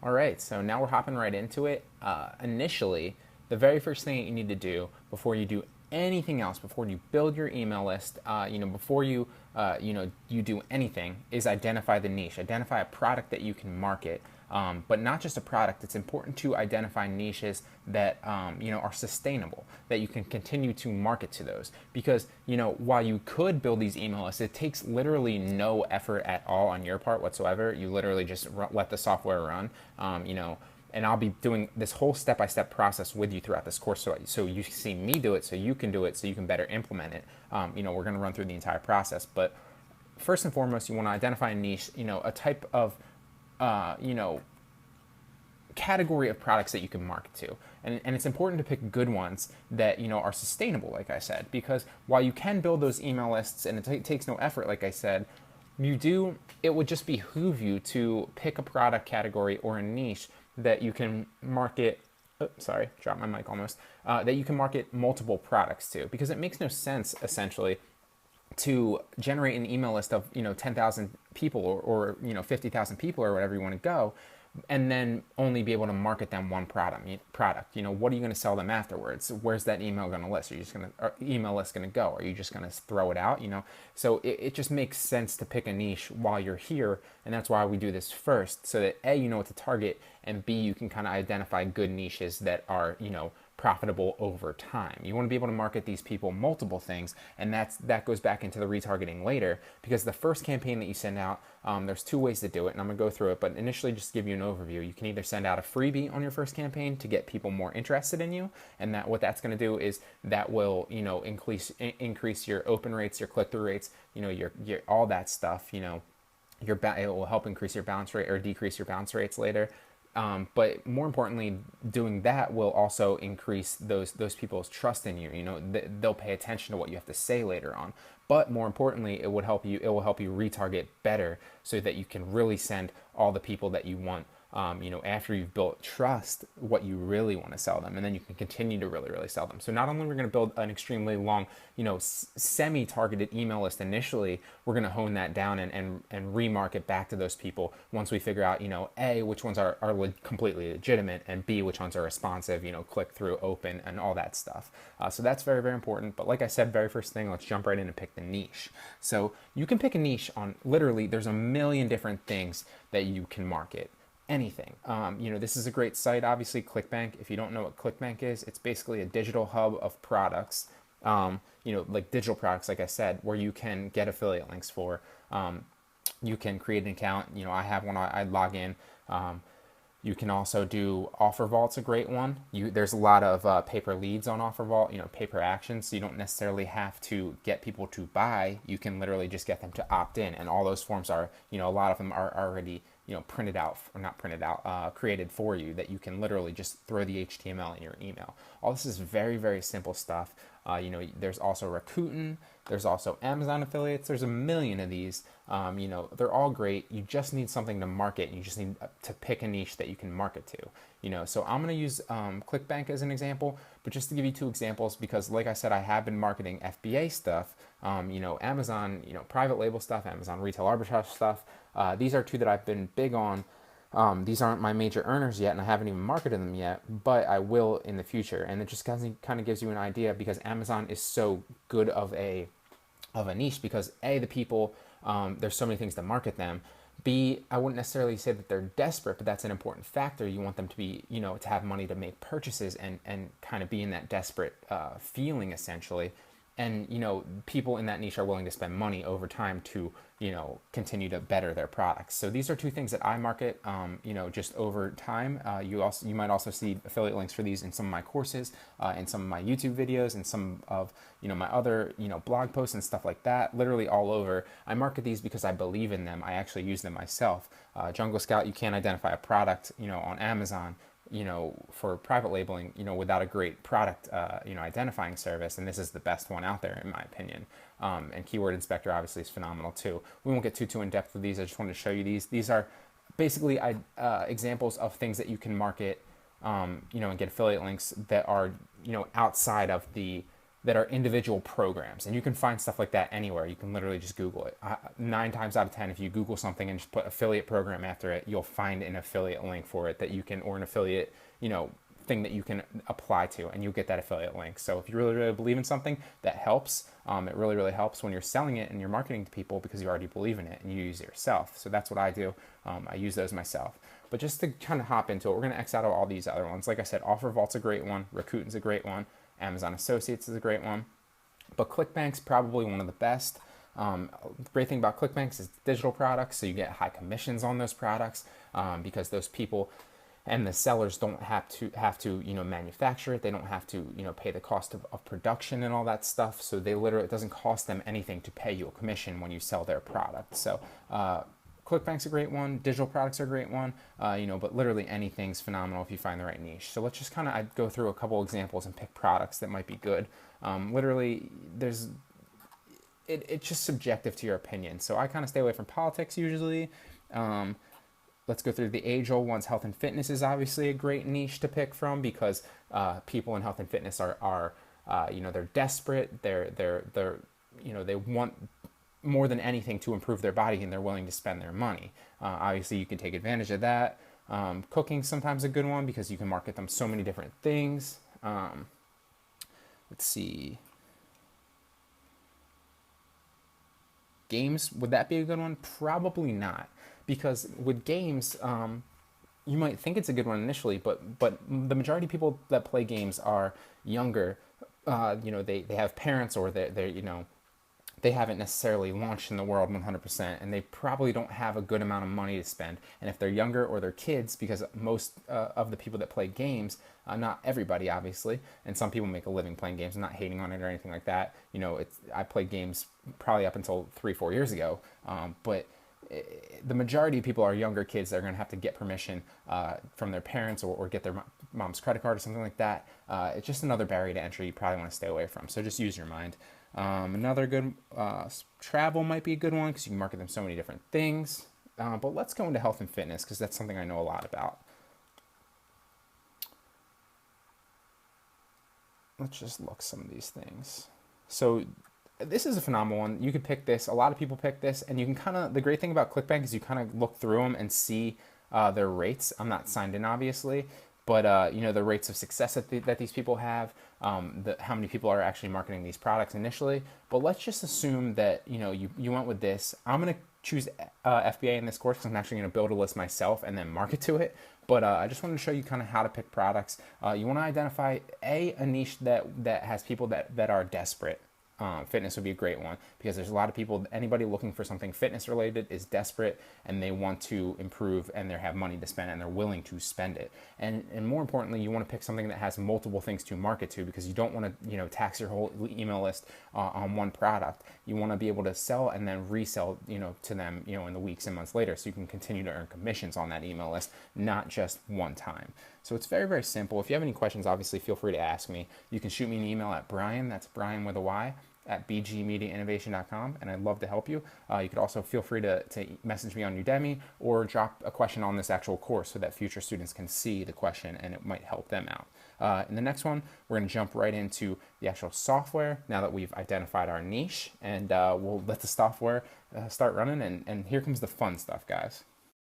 All right, so now we're hopping right into it. Initially, the very first thing that you need to do before you do anything else, before you build your email list, before you do anything, is identify the niche. Identify a product that you can market, but not just a product. It's important to identify niches that are sustainable, that you can continue to market to those. Because while you could build these email lists, it takes literally no effort at all on your part whatsoever. You literally just let the software run. And I'll be doing this whole step-by-step process with you throughout this course, so you see me do it, so you can do it, so you can better implement it. We're going to run through the entire process, but first and foremost, you want to identify a niche, a type of, category of products that you can market to. And it's important to pick good ones that are sustainable, like I said, because while you can build those email lists and it takes no effort, like I said, it would just behoove you to pick a product category or a niche that you can market. Sorry, dropped my mic almost. That you can market multiple products to, because it makes no sense essentially to generate an email list of 10,000 people or 50,000 people or whatever you want to go, and then only be able to market them one product. What are you going to sell them afterwards? Where's that email going to list? Are you just going to email list going to go? Are you just going to throw it out? So it just makes sense to pick a niche while you're here, and that's why we do this first, so that A, you know what to target, and B, you can kind of identify good niches that are profitable over time. You want to be able to market these people multiple things, and that goes back into the retargeting later, because the first campaign that you send out, there's two ways to do it, and I'm going to go through it, but initially just give you an overview. You can either send out a freebie on your first campaign to get people more interested in you, and what that's going to do is that will increase your open rates, your click-through rates, your all that stuff. It will help increase your bounce rate or decrease your bounce rates later. But more importantly, doing that will also increase those people's trust in you. They'll pay attention to what you have to say later on. But more importantly, it will help you retarget better, so that you can really send all the people that you want. After you've built trust, what you really want to sell them, and then you can continue to really, really sell them. So not only we're going to build an extremely long, semi-targeted email list initially, we're going to hone that down and remarket back to those people once we figure out, A, which ones are completely legitimate, and B, which ones are responsive, click through, open, and all that stuff. So that's very, very important. But like I said, very first thing, let's jump right in and pick the niche. So you can pick a niche on literally, there's a million different things that you can market. Anything. This is a great site, obviously, ClickBank. If you don't know what ClickBank is, it's basically a digital hub of products, like digital products, like I said, where you can get affiliate links for. You can create an account. I have one, I log in. You can also do OfferVault's a great one. There's a lot of paper leads on OfferVault, paper actions, so you don't necessarily have to get people to buy. You can literally just get them to opt in, and all those forms are, a lot of them are already printed out, or not printed out, created for you, that you can literally just throw the HTML in your email. All this is very, very simple stuff. There's also Rakuten, there's also Amazon affiliates, there's a million of these. They're all great. You just need something to market, and you just need to pick a niche that you can market to. So I'm going to use ClickBank as an example, but just to give you two examples, because like I said, I have been marketing FBA stuff, Amazon, private label stuff, Amazon retail arbitrage stuff. These are two that I've been big on. These aren't my major earners yet, and I haven't even marketed them yet, but I will in the future. And it just kind of gives you an idea, because Amazon is so good of a niche, because A, the people, there's so many things to market them. B, I wouldn't necessarily say that they're desperate, but that's an important factor. You want them to be, to have money to make purchases and kind of be in that desperate feeling, essentially. And, people in that niche are willing to spend money over time to, continue to better their products. So these are two things that I market, just over time. You might also see affiliate links for these in some of my courses, in some of my YouTube videos, and some of, my other, blog posts and stuff like that, literally all over. I market these because I believe in them. I actually use them myself. Jungle Scout, you can't identify a product, on Amazon, for private labeling, without a great product, identifying service. And this is the best one out there, in my opinion. And Keyword Inspector obviously is phenomenal too. We won't get too in depth with these. I just wanted to show you these. These are basically examples of things that you can market, and get affiliate links that are, outside of the that are individual programs, and you can find stuff like that anywhere. You can literally just Google it. 9 times out of 10, if you Google something and just put affiliate program after it, you'll find an affiliate link for it that you can, or an affiliate, thing that you can apply to, and you'll get that affiliate link. So if you really, really believe in something, that helps. It really, really helps when you're selling it and you're marketing to people because you already believe in it and you use it yourself. So that's what I do. I use those myself. But just to kind of hop into it, we're going to X out of all these other ones. Like I said, OfferVault's a great one. Rakuten's a great one. Amazon Associates is a great one. But ClickBank's probably one of the best. The great thing about ClickBank is digital products, so you get high commissions on those products because those people and the sellers don't have to manufacture it. They don't have to pay the cost of production and all that stuff. So it doesn't cost them anything to pay you a commission when you sell their product. So ClickBank's a great one. Digital products are a great one. But literally anything's phenomenal if you find the right niche. So let's just kind of go through a couple examples and pick products that might be good. Literally, it's just subjective to your opinion. So I kind of stay away from politics usually. Let's go through the age-old ones. Health and fitness is obviously a great niche to pick from because people in health and fitness are they're desperate. They want more than anything to improve their body, and they're willing to spend their money. Obviously, you can take advantage of that. Cooking's sometimes a good one because you can market them so many different things. Let's see. Games, would that be a good one? Probably not, because with games, you might think it's a good one initially, but the majority of people that play games are younger. They have parents, or they haven't necessarily launched in the world 100%, and they probably don't have a good amount of money to spend. And if they're younger or they're kids, because most of the people that play games, not everybody obviously, and some people make a living playing games. I'm not hating on it or anything like that. I played games probably up until 3-4 years ago, but the majority of people are younger kids that are going to have to get permission from their parents or get their mom's credit card or something like that. It's just another barrier to entry you probably want to stay away from. So just use your mind. Another good travel might be a good one because you can market them so many different things. But let's go into health and fitness because that's something I know a lot about. Let's just look some of these things. So this is a phenomenal one. You could pick this. A lot of people pick this, and you can the great thing about ClickBank is you kind of look through them and see their rates. I'm not signed in, obviously, but the rates of success that these people have, how many people are actually marketing these products initially. But let's just assume that you went with this. I'm gonna choose FBA in this course because I'm actually gonna build a list myself and then market to it. But I just wanted to show you kind of how to pick products. You want to identify a niche that has people that are desperate. Fitness would be a great one because there's a lot of people, anybody looking for something fitness related is desperate and they want to improve and they have money to spend and they're willing to spend it. And more importantly, you want to pick something that has multiple things to market to because you don't want to tax your whole email list on one product. You want to be able to sell and then resell to them in the weeks and months later, so you can continue to earn commissions on that email list, not just one time. So it's very, very simple. If you have any questions, obviously feel free to ask me. You can shoot me an email at Brian, that's Brian with a Y, at bgmediainnovation.com, and I'd love to help you. You could also feel free to message me on Udemy or drop a question on this actual course so that future students can see the question and it might help them out. In the next one, we're going to jump right into the actual software now that we've identified our niche, and we'll let the software start running, and here comes the fun stuff, guys.